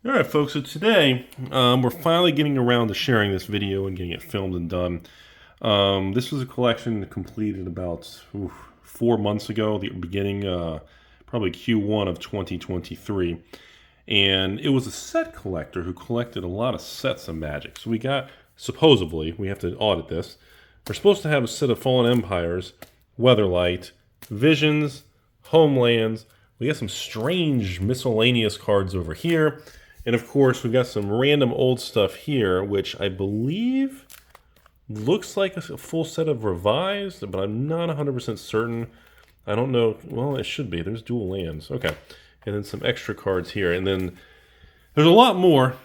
All right, folks, so today we're finally getting around to sharing this video and getting it filmed and done. This was a collection completed about 4 months ago, the beginning, probably Q1 of 2023. And it was a set collector who collected a lot of sets of Magic. So we got, supposedly, we have to audit this, we're supposed to have a set of Fallen Empires, Weatherlight, Visions, Homelands. We got some strange miscellaneous cards over here. And of course, we've got some random old stuff here, which I believe looks like a full set of revised, but I'm not 100% certain. I don't know. Well, it should be. There's dual lands. Okay. And then some extra cards here. And then there's a lot more,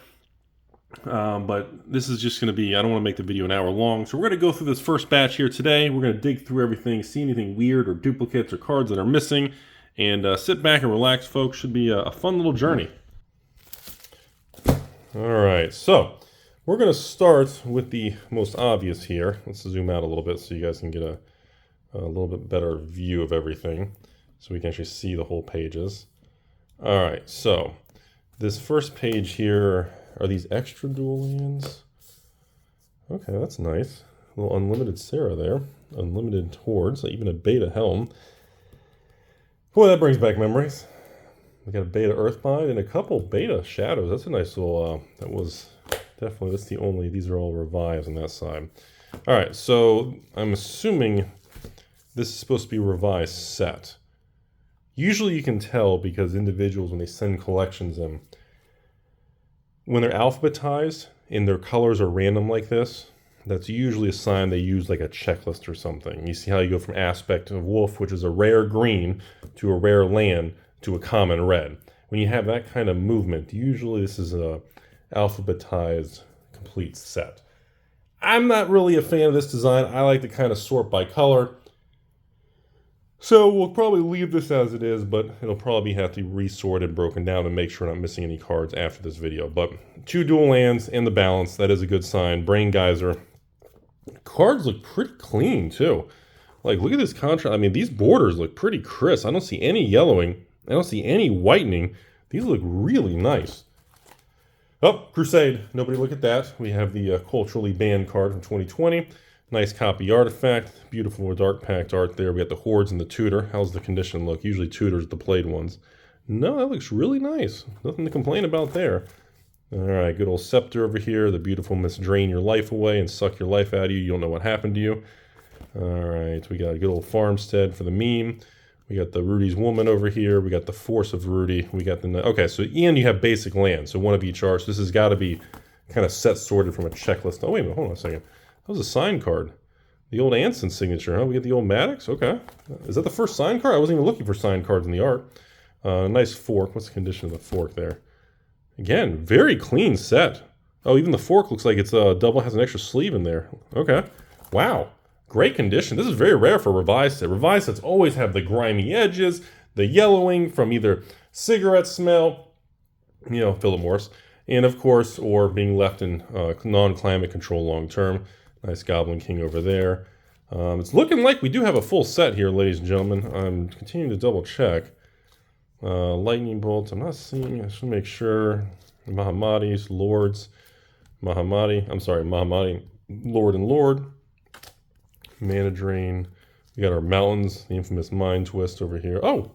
but this is just going to be, I don't want to make the video an hour long. So we're going to go through this first batch here today. We're going to dig through everything, see anything weird or duplicates or cards that are missing, and sit back and relax, folks. Should be a fun little journey. All right, so we're going to start with the most obvious here. Let's zoom out a little bit so you guys can get a little bit better view of everything, so we can actually see the whole pages. All right, so this first page here, are these extra dual lands? Okay, that's nice. A little unlimited Sarah there, unlimited Hordes, even a beta Helm. Boy, that brings back memories. We got a beta Earthbind and a couple beta Shadows. That's a nice little, that was definitely, that's the only, these are all revives on that side. All right, so I'm assuming this is supposed to be a revised set. Usually you can tell because individuals, when they send collections in, when they're alphabetized and their colors are random like this, that's usually a sign they use like a checklist or something. You see how you go from Aspect of Wolf, which is a rare green, to a rare land, to a common red. When you have that kind of movement, usually this is a alphabetized complete set. I'm not really a fan of this design. I like to kind of sort by color. So we'll probably leave this as it is, but it'll probably have to be resorted, broken down, and make sure I'm not missing any cards after this video. But 2 dual lands and the balance, that is a good sign. Brain Geyser. Cards look pretty clean too. Like, look at this contrast. I mean, these borders look pretty crisp. I don't see any yellowing. I don't see any whitening. These look really nice. Oh, Crusade. Nobody look at that. We have the culturally banned card from 2020. Nice copy artifact. Beautiful dark packed art there. We got the Hordes and the Tutor. How's the condition look? Usually Tutor's the played ones. No, that looks really nice. Nothing to complain about there. All right, good old Scepter over here. The beautiful Miss Drain your life away and suck your life out of you. You don't know what happened to you. All right, we got a good old Farmstead for the meme. We got the Rudy's Woman over here. We got the Force of Rudy. We got the... Okay, so and you have basic land. So one of each art. So this has got to be kind of set sorted from a checklist. Oh, wait a minute. Hold on a second. That was a sign card. The old Anson signature, huh? We get the old Maddox? Okay. Is that the first sign card? I wasn't even looking for sign cards in the art. Nice fork. What's the condition of the fork there? Again, very clean set. Oh, even the fork looks like it's double, has an extra sleeve in there. Okay. Wow. Great condition. This is very rare for a revised set. Revised sets always have the grimy edges, the yellowing from either cigarette smell, you know, Philip Morris, and of course, or being left in non-climate control long term. Nice Goblin King over there. It's looking like we do have a full set here, ladies and gentlemen. I'm continuing to double check. Lightning Bolts, I'm not seeing, I should make sure. Mahamadis, Lords, Mahamadi, Lord and Lord. Mana Drain. We got our Mountains, the infamous Mind Twist over here. Oh,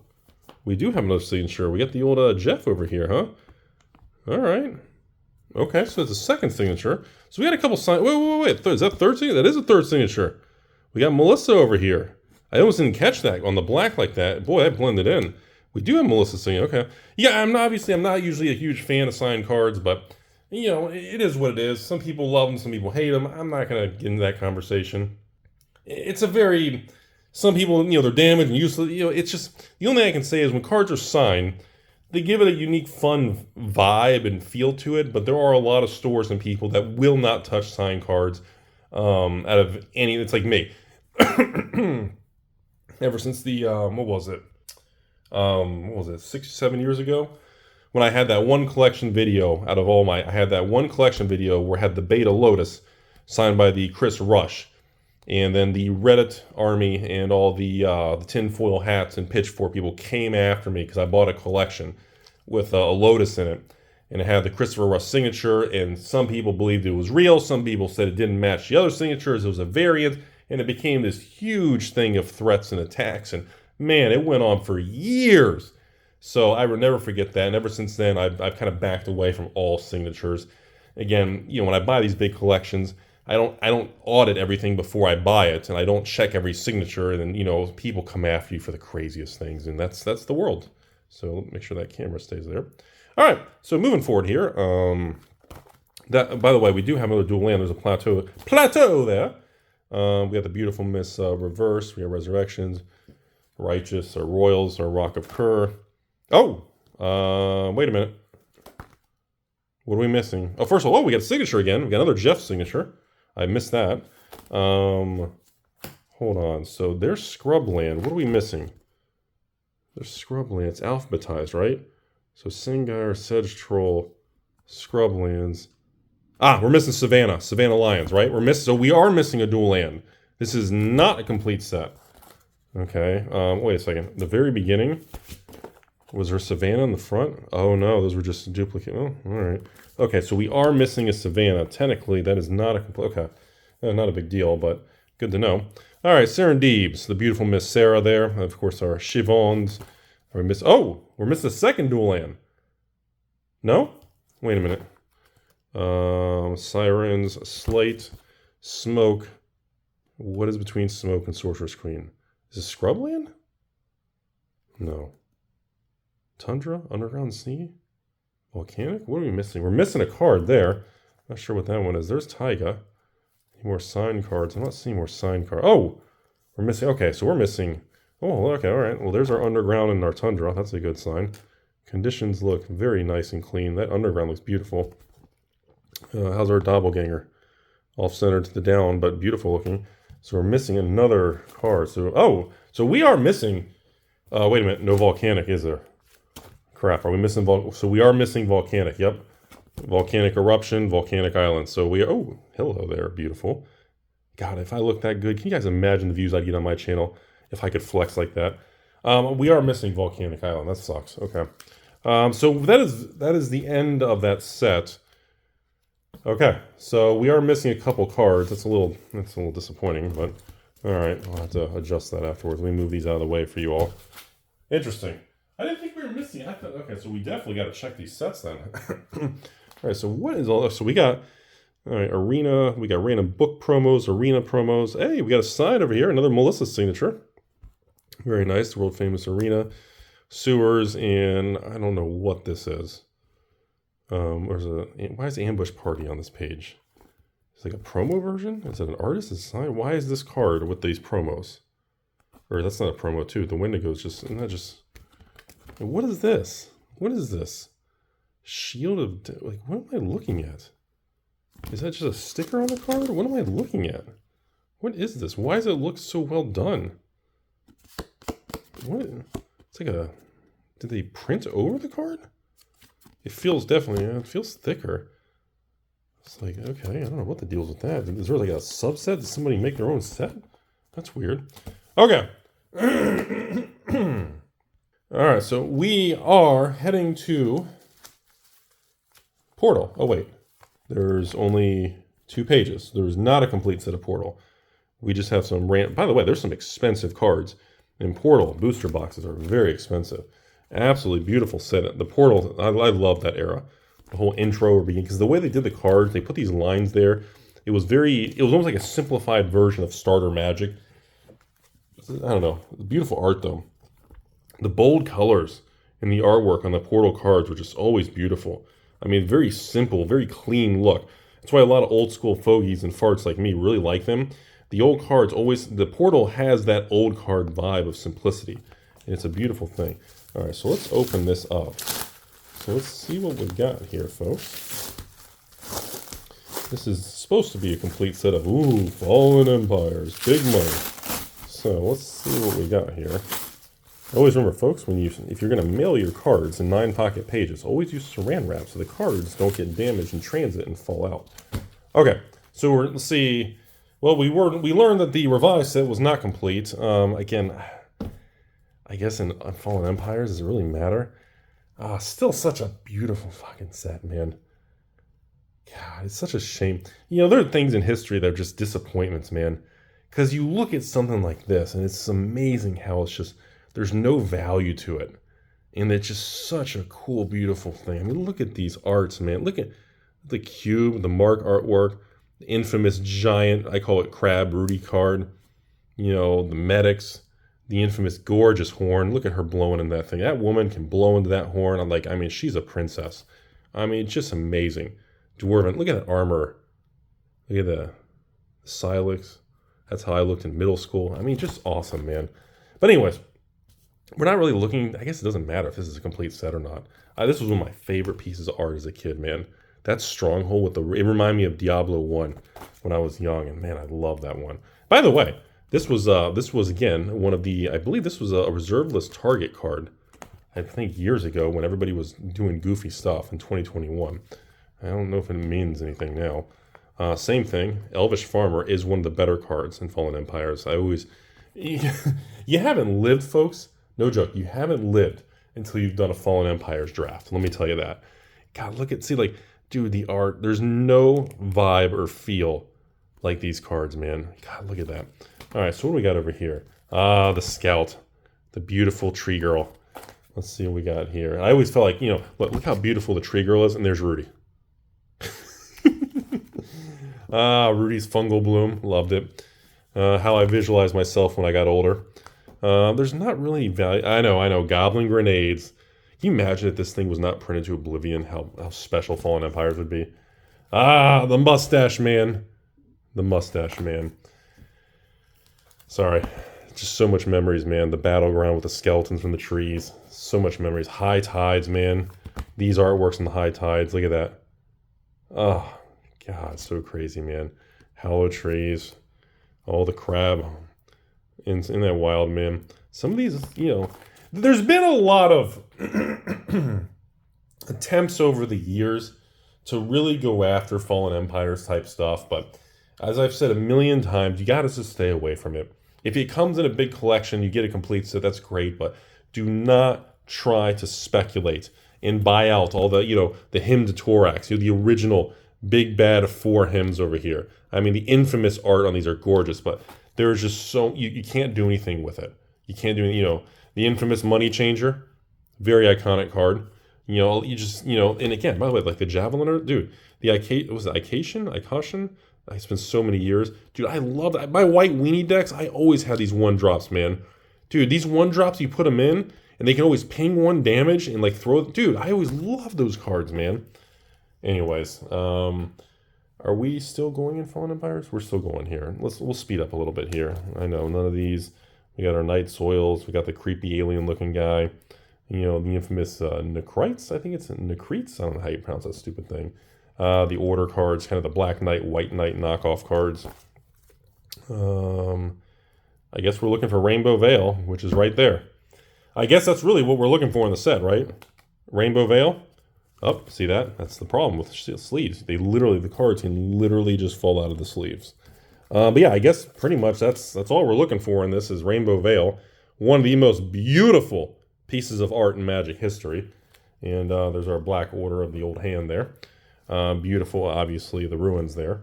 we do have another signature. We got the old Jeff over here, huh? All right. Okay, so it's a second signature. So we got a couple sign. Wait. Is that third signature? That is a third signature. We got Melissa over here. I almost didn't catch that on the black like that. Boy, that blended in. We do have Melissa singing. Okay. Yeah, I'm not usually a huge fan of signed cards, but you know, it is what it is. Some people love them, some people hate them. I'm not gonna get into that conversation. It's a very, some people, you know, they're damaged and useless. You know, it's just, the only thing I can say is when cards are signed, they give it a unique, fun vibe and feel to it, but there are a lot of stores and people that will not touch signed cards out of any, it's like me. Ever since the, what was it, 6 or 7 years ago? When I had that one collection video out of all my, I had that one collection video where I had the Beta Lotus signed by the Chris Rush. And then the Reddit army and all the tinfoil hats and pitchfork people came after me because I bought a collection with a Lotus in it. and it had the Christopher Rush signature, and some people believed it was real, some people said it didn't match the other signatures, it was a variant, and it became this huge thing of threats and attacks, and man, it went on for years. So I will never forget that, and ever since then, I've kind of backed away from all signatures. Again, you know, when I buy these big collections, I don't audit everything before I buy it, and I don't check every signature, and then, you know, people come after you for the craziest things, and that's the world. So make sure that camera stays there. All right, so moving forward here, that, by the way, we do have another dual land. There's a plateau there. We have the beautiful Miss Reverse. We have Resurrections, Righteous, or Royals, or Rock of Kerr. Oh, wait a minute. What are we missing? Oh, first of all, we got a signature again. We got another Jeff signature. I missed that. Hold on. So there's Scrubland. What are we missing? There's Scrubland. It's alphabetized, right? So Singar, Sedge Troll, Scrublands. Ah, we're missing Savannah. Savannah Lions, right? So we are missing a dual land. This is not a complete set. Okay. Wait a second. The very beginning, was there Savannah in the front? Oh no, those were just a duplicate. Oh, all right. Okay, so we are missing a Savannah. Technically, that is not a complete. Okay, not a big deal, but good to know. All right, Serendibs, the beautiful Miss Sarah there. Of course, our Chivons. We're missing a second dual land. No? Wait a minute. Sirens, Slate, Smoke. What is between Smoke and Sorcerer's Queen? Is it Scrubland? No. Tundra, Underground Sea, Volcanic? What are we missing? We're missing a card there. Not sure what that one is. There's Taiga. More signed cards. I'm not seeing more signed cards. Oh, we're missing. Okay, so we're missing. Oh, okay, all right. Well, there's our Underground and our Tundra. That's a good sign. Conditions look very nice and clean. That Underground looks beautiful. How's our Doppelganger? Off-centered to the down, but beautiful looking. So we're missing another card. So we are missing. Wait a minute. No Volcanic, is there? Crap, are we missing so we are missing Volcanic, yep. Volcanic Eruption, Volcanic Island. So we are, oh, hello there, beautiful. God, if I look that good, can you guys imagine the views I'd get on my channel if I could flex like that? We are missing Volcanic Island, that sucks, okay. So that is the end of that set. Okay, so we are missing a couple cards. That's a little disappointing, but all right, I'll have to adjust that afterwards. Let me move these out of the way for you all. Interesting. I didn't think we were missing. I thought, okay, so we definitely got to check these sets then. All right, so what is all this? So we got, all right, Arena. We got random book promos, Arena promos. Hey, we got a sign over here. Another Melissa signature. Very nice. World famous Arena. Sewers, and I don't know what this is. Why is Ambush Party on this page? It's like a promo version? Is it an artist's sign? Why is this card with these promos? Or that's not a promo too. The Wendigo's just, isn't that just... What is this? What is this? Shield of... Like, what am I looking at? Is that just a sticker on the card? What am I looking at? What is this? Why does it look so well done? What? It's like a... Did they print over the card? It feels definitely... it feels thicker. It's like, okay, I don't know what the deal's with that. Is there like a subset? Did somebody make their own set? That's weird. Okay. Alright, so we are heading to Portal. Oh, wait. There's only 2 pages. There's not a complete set of Portal. We just have some by the way, there's some expensive cards. In Portal, booster boxes are very expensive. Absolutely beautiful set. The Portal, I love that era. The whole intro or beginning, because the way they did the cards, they put these lines there. It was almost like a simplified version of Starter Magic. I don't know. Beautiful art, though. The bold colors and the artwork on the Portal cards were just always beautiful. I mean, very simple, very clean look. That's why a lot of old school fogies and farts like me really like them. The old cards the Portal has that old card vibe of simplicity. And it's a beautiful thing. All right, so let's open this up. So let's see what we got here, folks. This is supposed to be a complete set of, Fallen Empires, big money. So let's see what we got here. Always remember, folks, if you're going to mail your cards in 9-pocket pages, always use saran wrap so the cards don't get damaged in transit and fall out. Okay, so let's see. Well, we learned that the revised set was not complete. Again, I guess in Fallen Empires, does it really matter? Still such a beautiful fucking set, man. God, it's such a shame. You know, there are things in history that are just disappointments, man. Because you look at something like this, and it's amazing how it's just, there's no value to it. And it's just such a cool, beautiful thing. I mean, look at these arts, man. Look at the cube, the Mark artwork, the infamous giant, I call it crab Rudy card. You know, the medics, the infamous gorgeous horn. Look at her blowing in that thing. That woman can blow into that horn. I'm like, I mean, she's a princess. I mean, it's just amazing. Dwarven. Look at that armor. Look at the Silex. That's how I looked in middle school. I mean, just awesome, man. But anyways, we're not really looking. I guess it doesn't matter if this is a complete set or not. This was one of my favorite pieces of art as a kid, man. That Stronghold with it reminded me of Diablo 1 when I was young, and man, I love that one. By the way, this was again one of the. I believe this was a reserve list target card. I think years ago when everybody was doing goofy stuff in 2021. I don't know if it means anything now. Same thing. Elvish Farmer is one of the better cards in Fallen Empires. You haven't lived, folks. No joke. You haven't lived until you've done a Fallen Empires draft. Let me tell you that. God, see, dude, the art. There's no vibe or feel like these cards, man. God, look at that. All right, so what do we got over here? The Scout, the beautiful tree girl. Let's see what we got here. I always felt like, look how beautiful the tree girl is, and there's Rudy. Rudy's Fungal Bloom. Loved it. How I visualized myself when I got older. There's not really value. I know. Goblin Grenades. Can you imagine if this thing was not printed to oblivion, how special Fallen Empires would be? The Mustache Man. The Mustache Man. Sorry. Just so much memories, man. The battleground with the skeletons from the trees. So much memories. High Tides, man. These artworks in the High Tides. Look at that. Oh, God, so crazy, man. Hollow trees. All the crab in that wild, man. Some of these, there's been a lot of attempts over the years to really go after Fallen Empires type stuff, but as I've said a million times, you gotta just stay away from it. If it comes in a big collection, you get a complete set, that's great, but do not try to speculate and buy out all the, the hymn to Thorax, the original big bad 4 hymns over here. I mean, the infamous art on these are gorgeous, but there's just you can't do anything with it. You can't do, the infamous Money Changer, very iconic card. And again, by the way, like the Javeliner, dude, was it Ication? It's been so many years. Dude, I love that. My white weenie decks, I always had these 1-drops, man. Dude, these 1-drops, you put them in, and they can always ping 1 damage and throw. Dude, I always love those cards, man. Anyways, are we still going in Fallen Empires? We're still going here. We'll speed up a little bit here. I know, none of these. We got our Night Soils. We got the creepy alien-looking guy. The infamous Nekrites. I think it's Nekrites. I don't know how you pronounce that stupid thing. The Order cards, kind of the Black Knight, White Knight knockoff cards. I guess we're looking for Rainbow Veil, which is right there. I guess that's really what we're looking for in the set, right? Rainbow Veil. Oh, see that? That's the problem with sleeves. The cards can literally just fall out of the sleeves. But yeah, I guess pretty much that's all we're looking for in this is Rainbow Veil. One of the most beautiful pieces of art in Magic history. And there's our Black Order of the Old Hand there. Beautiful, obviously, the ruins there.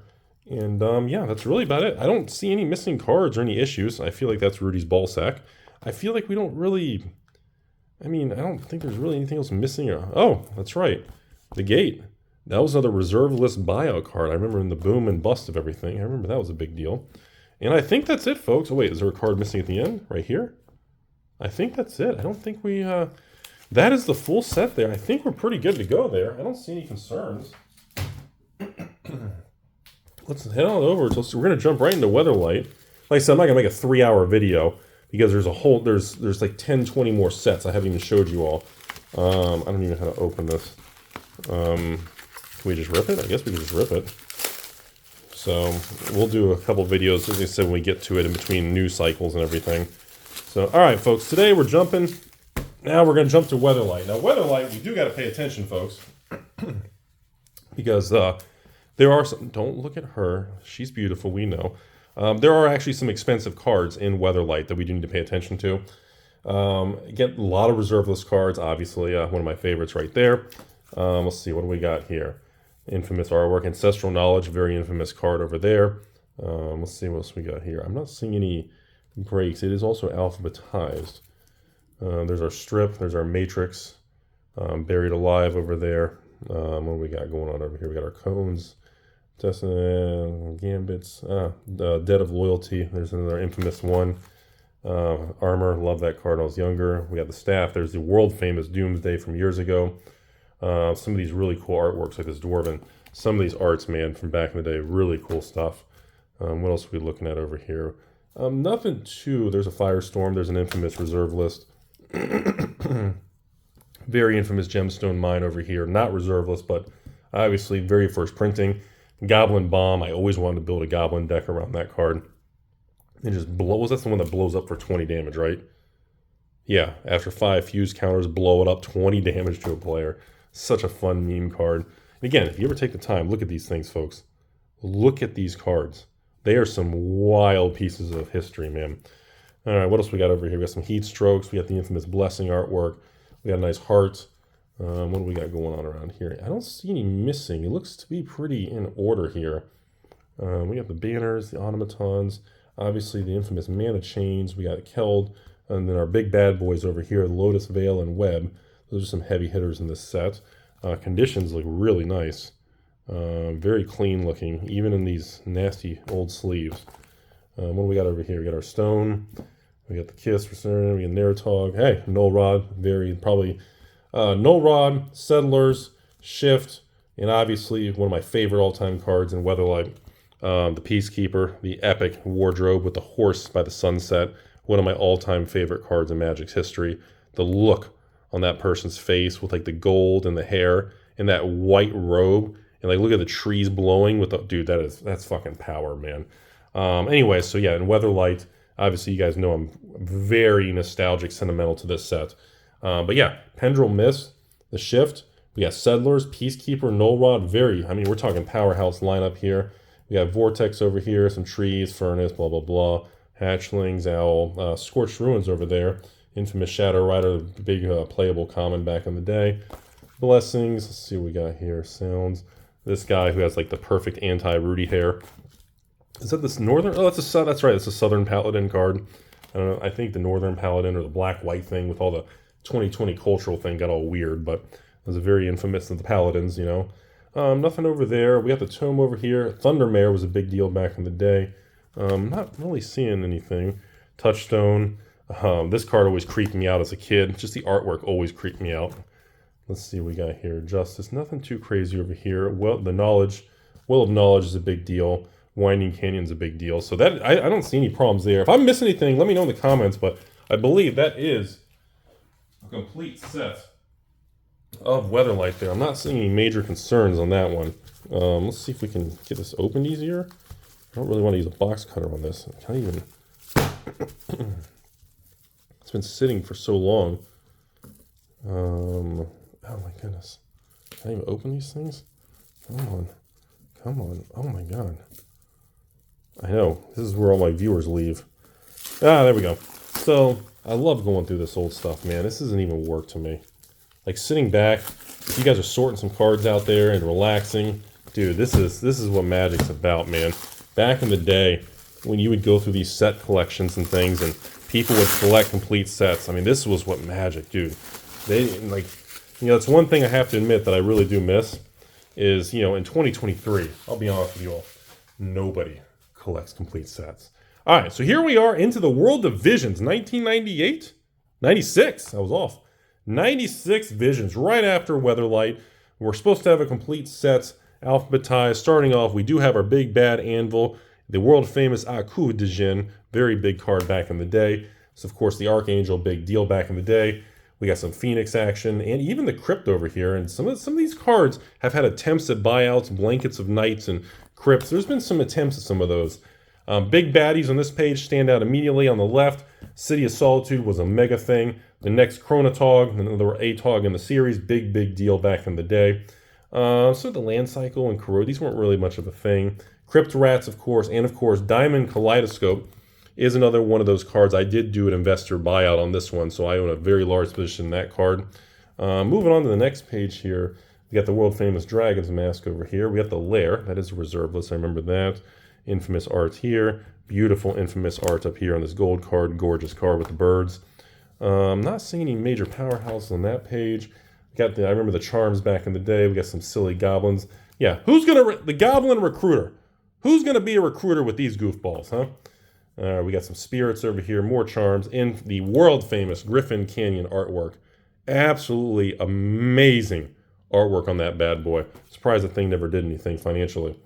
And yeah, that's really about it. I don't see any missing cards or any issues. I feel like that's Rudy's ball sack. I feel like we don't really... I don't think there's really anything else missing. Oh, that's right. The Gate. That was another reserve list buyout card. I remember in the boom and bust of everything. I remember that was a big deal. And I think that's it, folks. Oh, wait, is there a card missing at the end? Right here? I think that's it. I don't think we... that is the full set there. I think we're pretty good to go there. I don't see any concerns. Let's head on over. We're going to jump right into Weatherlight. Like I said, I'm not going to make a 3-hour video because there's like 10, 20 more sets I haven't even showed you all. I don't even know how to open this. Can we just rip it? I guess we can just rip it. So we'll do a couple videos, as I said, when we get to it in between news cycles and everything. So, all right, folks, today we're jumping. Now we're going to jump to Weatherlight. Now, Weatherlight, we do got to pay attention, folks, because there are some. Don't look at her. She's beautiful. We know. There are actually some expensive cards in Weatherlight that we do need to pay attention to. Again, a lot of reserve list cards, obviously. One of my favorites right there. Let's see, what do we got here? Infamous artwork, Ancestral Knowledge, very infamous card over there. Let's see what else we got here. I'm not seeing any breaks. It is also alphabetized. There's our strip, there's our matrix, buried alive over there. What do we got going on over here? We got our cones, gambits, Debt of Loyalty. There's another infamous one. Armor, love that card when I was younger. We got the staff. There's the world famous Doomsday from years ago. Some of these really cool artworks like this Dwarven. Some of these arts, man, from back in the day, really cool stuff. What else are we looking at over here? Nothing too. There's a Firestorm. There's an infamous reserve list. Very infamous gemstone mine over here. Not reserve list, but obviously very first printing. Goblin Bomb. I always wanted to build a Goblin deck around that card. It just blows. That's the one that blows up for 20 damage, right? Yeah, after 5 fuse counters, blow it up 20 damage to a player. Such a fun meme card. And again, if you ever take the time, look at these things, folks. Look at these cards. They are some wild pieces of history, man. All right, what else we got over here? We got some heat strokes. We got the infamous blessing artwork. We got a nice heart. What do we got going on around here? I don't see any missing. It looks to be pretty in order here. We got the banners, the automatons, obviously the infamous mana chains. We got Keld, and then our big bad boys over here, Lotus Veil and Web. Those are some heavy hitters in this set. Conditions look really nice. Very clean looking, even in these nasty old sleeves. What do we got over here? We got our stone. We got the Kiss for Cern. We got Naratog. Hey, Null Rod. Very probably Null Rod, Settlers, Shift, and obviously one of my favorite all-time cards in Weatherlight, the Peacekeeper, the epic wardrobe with the horse by the sunset. One of my all-time favorite cards in Magic's history. The look on that person's face with like the gold and the hair and that white robe. And like, look at the trees blowing with the, dude, that's fucking power, man. Anyway, so yeah, in Weatherlight, obviously you guys know I'm very nostalgic, sentimental to this set. But yeah, Pendril Mist, the Shift, we got Settlers, Peacekeeper, Null Rod, we're talking powerhouse lineup here. We got Vortex over here, some trees, Furnace, blah, blah, blah. Hatchlings, Owl, Scorched Ruins over there. Infamous Shadow Rider, the big playable common back in the day. Blessings, let's see what we got here. Sounds. This guy who has like the perfect anti-Rudy hair. Is that this Northern? Oh, that's right. It's a Southern Paladin card. I don't know. I think the Northern Paladin or the black-white thing with all the 2020 cultural thing got all weird, but it was a very infamous of the Paladins, you know. Nothing over there. We got the Tome over here. Thundermare was a big deal back in the day. Not really seeing anything. Touchstone. This card always creeped me out as a kid. Just the artwork always creeped me out. Let's see what we got here. Justice. Nothing too crazy over here. Well, the Knowledge. Well of Knowledge is a big deal. Winding Canyon's a big deal. So that I don't see any problems there. If I'm missing anything, let me know in the comments. But I believe that is a complete set of Weatherlight there. I'm not seeing any major concerns on that one. Let's see if we can get this opened easier. I don't really want to use a box cutter on this. I can't even... It's been sitting for so long. Oh my goodness. Can I even open these things? Come on. Come on. Oh my god. I know. This is where all my viewers leave. Ah, there we go. So, I love going through this old stuff, man. This isn't even work to me. Like, sitting back, you guys are sorting some cards out there and relaxing. Dude, this is what Magic's about, man. Back in the day, when you would go through these set collections and things, and people would collect complete sets. I mean, this was what Magic, dude. They, like, you know, it's one thing I have to admit that I really do miss is, you know, in 2023, I'll be honest with you all, nobody collects complete sets. All right, so here we are into the World of Visions, 1998? 96, I was off. 96 Visions, right after Weatherlight. We're supposed to have a complete set, alphabetized. Starting off, we do have our big bad anvil, the world famous Aku de Jin, very big card back in the day. So of course the Archangel, big deal back in the day. We got some Phoenix action, and even the Crypt over here. And some of these cards have had attempts at buyouts, Blankets of Nights, and Crypts. There's been some attempts at some of those. Big baddies on this page stand out immediately. On the left, City of Solitude was a mega thing. The next Chronotog, another ATOG in the series, big deal back in the day. So the Land Cycle and Corrode, these weren't really much of a thing. Crypt Rats, of course, and of course Diamond Kaleidoscope. is another one of those cards. I did do an investor buyout on this one, so I own a very large position in that card. Moving on to the next page here, we got the world famous Dragon's Mask over here. We got the Lair, that is a reserve list, I remember that. Infamous art here, beautiful infamous art up here on this gold card, gorgeous card with the birds. Not seeing any major powerhouses on that page. I remember the charms back in the day. We got some silly goblins. Yeah, the goblin recruiter. Who's gonna be a recruiter with these goofballs, huh? We got some spirits over here, more charms, and the world famous Griffin Canyon artwork. Absolutely amazing artwork on that bad boy. Surprised the thing never did anything financially.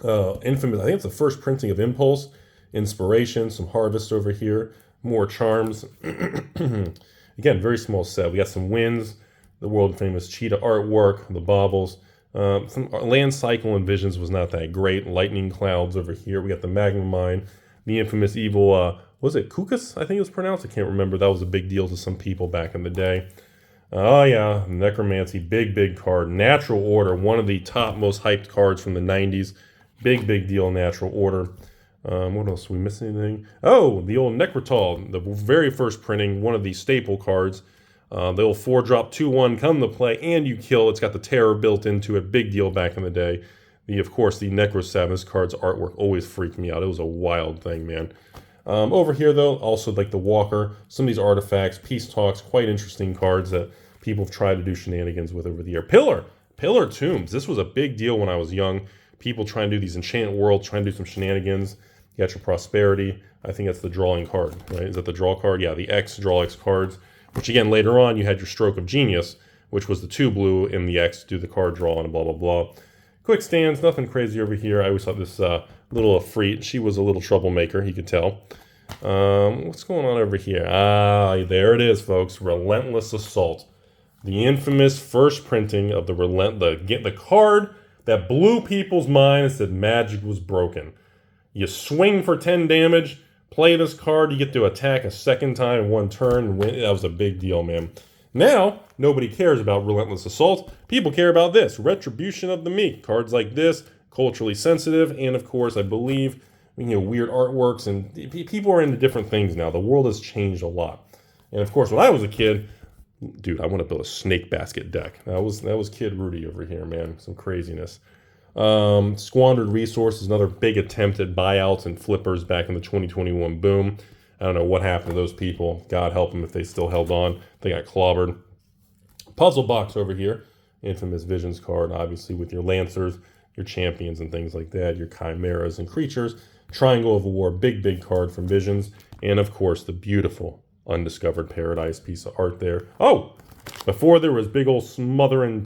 Infamous, I think it's the first printing of Impulse, Inspiration, some Harvest over here, more charms. Again, very small set. We got some Winds, the world famous cheetah artwork, the baubles. Some Land Cycle and Visions was not that great. Lightning Clouds over here. We got the Magma Mine, the infamous evil, was it Kukas? I think it was pronounced. I can't remember. That was a big deal to some people back in the day. Oh yeah, Necromancy, big card. Natural Order, one of the top most hyped cards from the 90s. Big deal, Natural Order. What else? We miss anything? Oh, the old Necrotol, the very first printing, one of the staple cards. The old 4-drop 2/1 come to play and you kill. It's got the terror built into it. Big deal back in the day. Of course, the Necrosavage card's artwork always freaked me out. It was a wild thing, man. Over here, though, also like the Walker, some of these artifacts, Peace Talks, quite interesting cards that people have tried to do shenanigans with over the year. Pillar Tombs. This was a big deal when I was young. People trying to do these enchant worlds, trying to do some shenanigans. You got your Prosperity. I think that's the drawing card, right? Is that the draw card? Yeah, the Draw X cards. Which again, later on, you had your Stroke of Genius, which was the 2 blue in the X to do the card draw and blah, blah, blah. Quick stands, nothing crazy over here. I always thought this little Afreet, she was a little troublemaker, you could tell. What's going on over here? There it is, folks. Relentless Assault. The infamous first printing of the card that blew people's minds that Magic was broken. You swing for 10 damage, play this card, you get to attack a second time in 1 turn, and win. That was a big deal, man. Now, nobody cares about Relentless Assault. People care about this, Retribution of the Meek. Cards like this, culturally sensitive, and of course, I believe, weird artworks, and people are into different things now. The world has changed a lot. And of course, when I was a kid, dude, I want to build a snake basket deck. That was Kid Rudy over here, man. Some craziness. Squandered Resources, another big attempt at buyouts and flippers back in the 2021 boom. I don't know what happened to those people. God help them if they still held on. They got clobbered. Puzzle Box over here. Infamous Visions card, obviously, with your Lancers, your Champions and things like that, your Chimeras and Creatures. Triangle of War, big card from Visions. And, of course, the beautiful Undiscovered Paradise piece of art there. Oh! Before there was big old smothering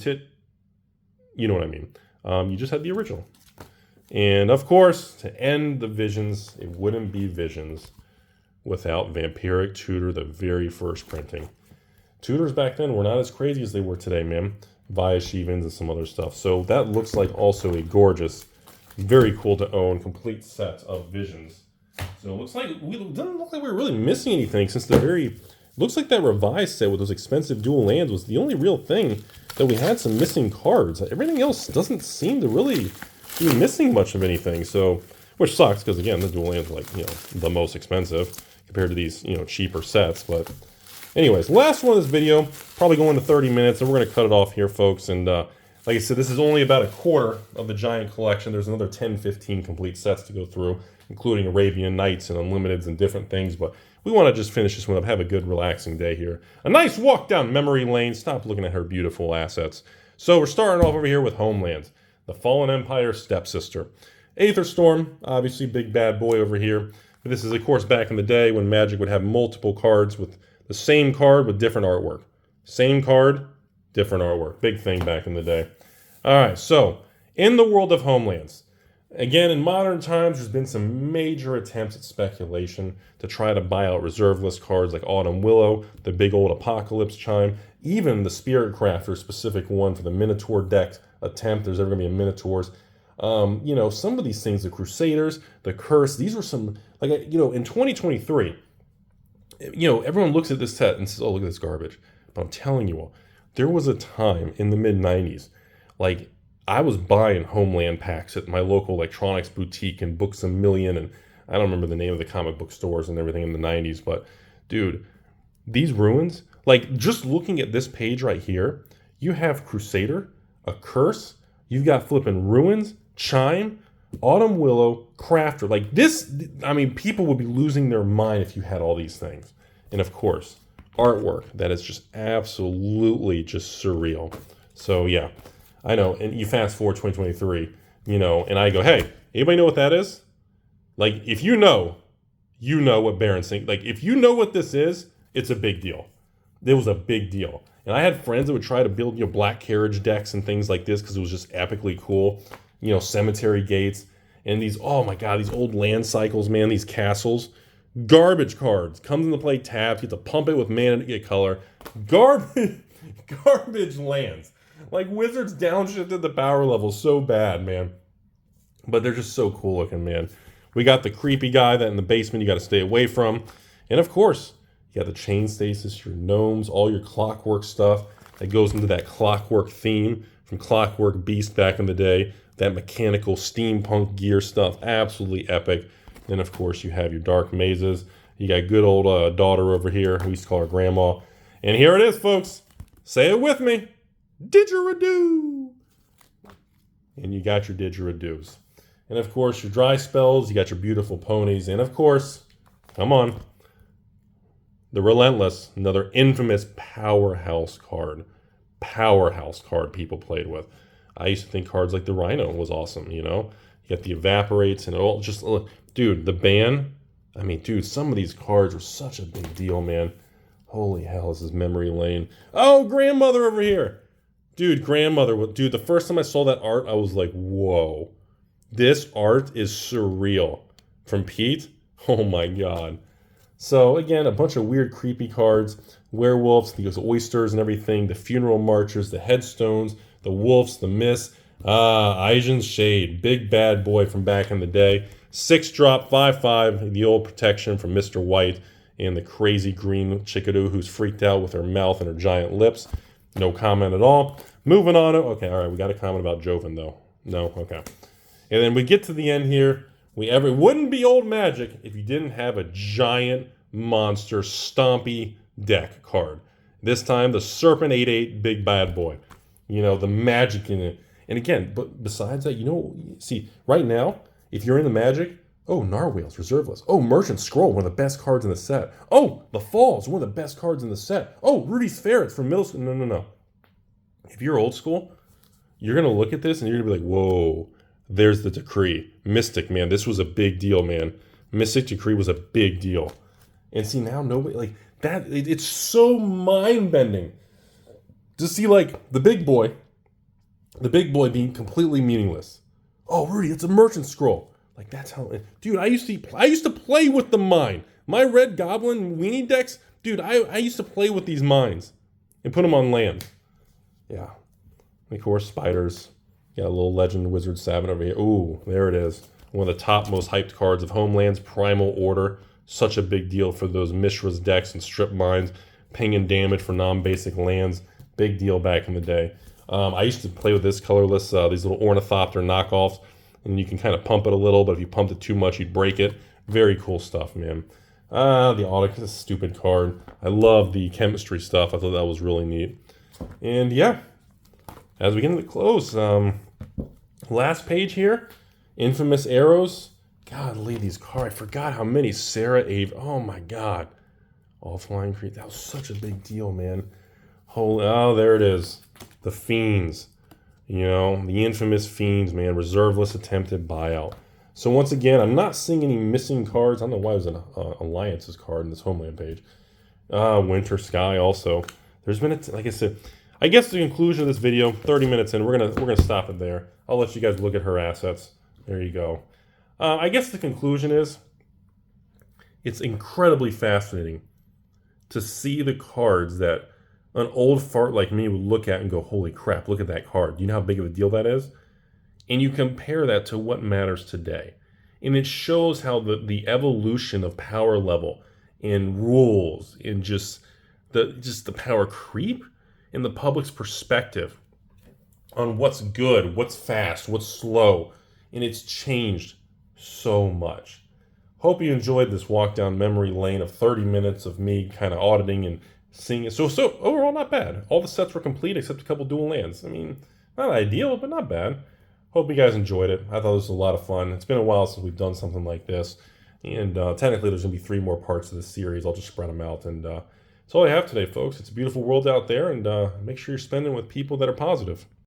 you know what I mean. You just had the original. And, of course, to end the Visions, it wouldn't be Visions without Vampiric Tutor, the very first printing. Tutors back then were not as crazy as they were today, man. Via Shivans and some other stuff. So that looks like also a gorgeous, very cool to own, complete set of Visions. So it looks like doesn't look like we're really missing anything since looks like that revised set with those expensive dual lands was the only real thing that we had some missing cards. Everything else doesn't seem to really be missing much of anything. So, which sucks because again, the dual lands are like, the most expensive compared to these, cheaper sets. But anyways, last one of this video, probably going to 30 minutes, and we're going to cut it off here, folks. And like I said, this is only about a quarter of the giant collection. There's another 10, 15 complete sets to go through, including Arabian Nights and Unlimiteds and different things. But we want to just finish this one up, have a good, relaxing day here. A nice walk down memory lane. Stop looking at her beautiful assets. So we're starting off over here with Homelands, the Fallen Empire stepsister. Aether Storm, obviously big bad boy over here. But this is, of course, back in the day when Magic would have multiple cards with the same card with different artwork. Same card, different artwork. Big thing back in the day. All right, so in the world of Homelands, again, in modern times, there's been some major attempts at speculation to try to buy out reserve list cards like Autumn Willow, the big old Apocalypse Chime, even the Spirit Crafter specific one for the Minotaur deck attempt. There's ever going to be a Minotaurs. Some of these things, the Crusaders, the Curse, these were some, in 2023, everyone looks at this set and says, oh, look at this garbage. But I'm telling you all, there was a time in the mid-90s, I was buying Homeland packs at my local electronics boutique and Books A Million, and I don't remember the name of the comic book stores and everything in the 90s, but dude, these ruins, like just looking at this page right here, you have Crusader, a Curse, you've got flipping Ruins, Chime, Autumn Willow, Crafter. Like this, I mean, people would be losing their mind if you had all these things. And of course, artwork that is just absolutely just surreal. So yeah, I know. And you fast forward 2023, you know, and I go, hey, anybody know what that is? Like, if you know what Baron Sink, like if you know what this is, it's a big deal. It was a big deal. And I had friends that would try to build, you know, Black Carriage decks and things like this because it was just epically cool. You know, Cemetery Gates and these, oh my God, these old land cycles, man, these castles. Garbage cards. Comes into play tapped. You have to pump it with mana to get color. Garbage lands. Like Wizards downshifted the power level so bad, man. But they're just so cool looking, man. We got the creepy guy that in the basement you got to stay away from. And of course, you got the chain stasis, your gnomes, all your clockwork stuff that goes into that clockwork theme from Clockwork Beast back in the day. That mechanical steampunk gear stuff. Absolutely epic. Then, of course, you have your dark mazes. You got good old daughter over here. We used to call her Grandma. And here it is, folks. Say it with me. Didgeridoo. And you got your didgeridoos. And, of course, your dry spells. You got your beautiful ponies. And, of course, come on, the Relentless. Another infamous powerhouse card. Powerhouse card people played with. I used to think cards like the Rhino was awesome, you know. You got the Evaporates and all just... Dude, the ban, I mean, dude, some of these cards were such a big deal, man. Holy hell, this is memory lane. Oh, grandmother over here. Dude, grandmother, dude, the first time I saw that art, I was like, whoa. This art is surreal. From Pete? Oh my God. So, again, a bunch of weird, creepy cards. Werewolves, the oysters and everything. The funeral marchers, the headstones, the wolves, the mist. Aizen's Shade, big bad boy from back in the day. 6-drop, 5/5, the old protection from Mr. White and the crazy green chickadoo who's freaked out with her mouth and her giant lips. No comment at all. Moving on. Okay, all right, we got a comment about Joven, though. No, okay. And then we get to the end here. It wouldn't be old Magic if you didn't have a giant monster stompy deck card. This time, the Serpent 8/8 big bad boy. You know, the magic in it. And again, but besides that, you know, see, right now, if you're in the Magic, oh, Narwhals, Reserve List. Oh, Merchant Scroll, one of the best cards in the set. Oh, the Falls, one of the best cards in the set. Oh, Rudy's Ferrets from middle school. No. If you're old school, you're going to look at this and you're going to be like, whoa, there's the Decree. Mystic, man, this was a big deal, man. Mystic Decree was a big deal. And see, now nobody, like, that, it's so mind-bending to see, like, the big boy being completely meaningless. Oh, Rudy, it's a Merchant Scroll. Like, that's how... Dude, I used to play with the mine. My Red Goblin weenie decks, dude, I used to play with these mines and put them on land. Yeah. And of course, spiders. Got a little Legend Wizard Savant over here. Ooh, there it is. One of the top most hyped cards of Homelands, Primal Order. Such a big deal for those Mishra's decks and strip mines. Pinging damage for non-basic lands. Big deal back in the day. I used to play with this colorless, these little Ornithopter knockoffs, and you can kind of pump it a little, but if you pumped it too much, you'd break it. Very cool stuff, man. The Audit is a stupid card. I love the chemistry stuff. I thought that was really neat. And yeah, as we get into the close, last page here, Infamous Arrows. Golly, these cards, I forgot how many. Sarah Ave, oh my God. All Flying Creed, that was such a big deal, man. Oh, there it is. The Fiends, you know, the infamous Fiends, man. Reserveless attempted buyout. So once again, I'm not seeing any missing cards. I don't know why it was an Alliances card in this Homeland page. Winter Sky also. There's been, like I said, I guess the conclusion of this video, 30 minutes in, we're gonna stop it there. I'll let you guys look at her assets. There you go. I guess the conclusion is, it's incredibly fascinating to see the cards that an old fart like me would look at and go, holy crap, look at that card. You know how big of a deal that is? And you compare that to what matters today. And it shows how the evolution of power level and rules and just the power creep in the public's perspective on what's good, what's fast, what's slow. And it's changed so much. hope you enjoyed this walk down memory lane of 30 minutes of me kind of auditing and seeing it. So overall, not bad. All the sets were complete except a couple dual lands. I mean, not ideal, but not bad. Hope you guys enjoyed it. I thought this was a lot of fun. It's been a while since we've done something like this. And technically, there's going to be 3 more parts of this series. I'll just spread them out. And that's all I have today, folks. It's a beautiful world out there. And make sure you're spending with people that are positive.